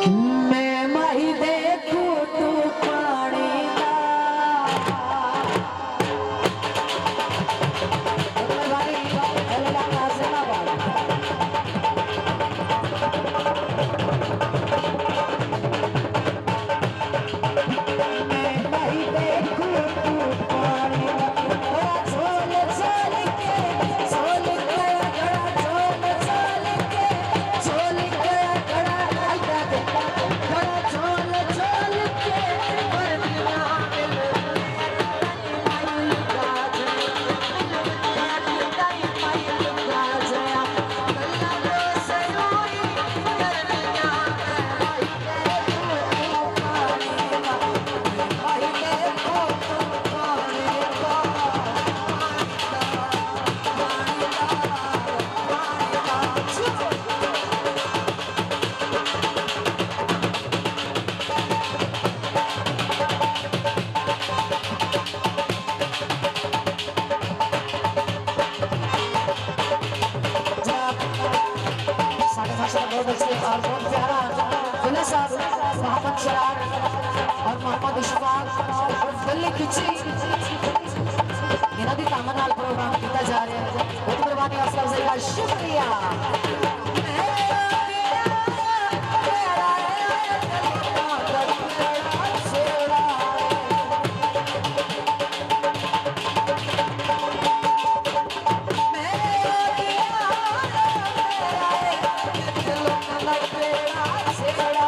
मैं माही देखू तू पानी दा भाई हेला कासे ना बात मैं माही देखू तू पानी दा झोल झोल के झोल गया घड़ा झोल झोल के झोल गया घड़ा आइया दे घड़ा झोल झोल के पर दिया दिल बहुत अच्छे और बहुत प्यारा दुल्हा साहब मोहम्मद शरार और मोहम्मद इशफाक गले खिंची इन्हों की काम नाल प्रोग्राम किया जा रहा है। बहुत मेहरबानी हौसला अफजाई का शुक्रिया। Say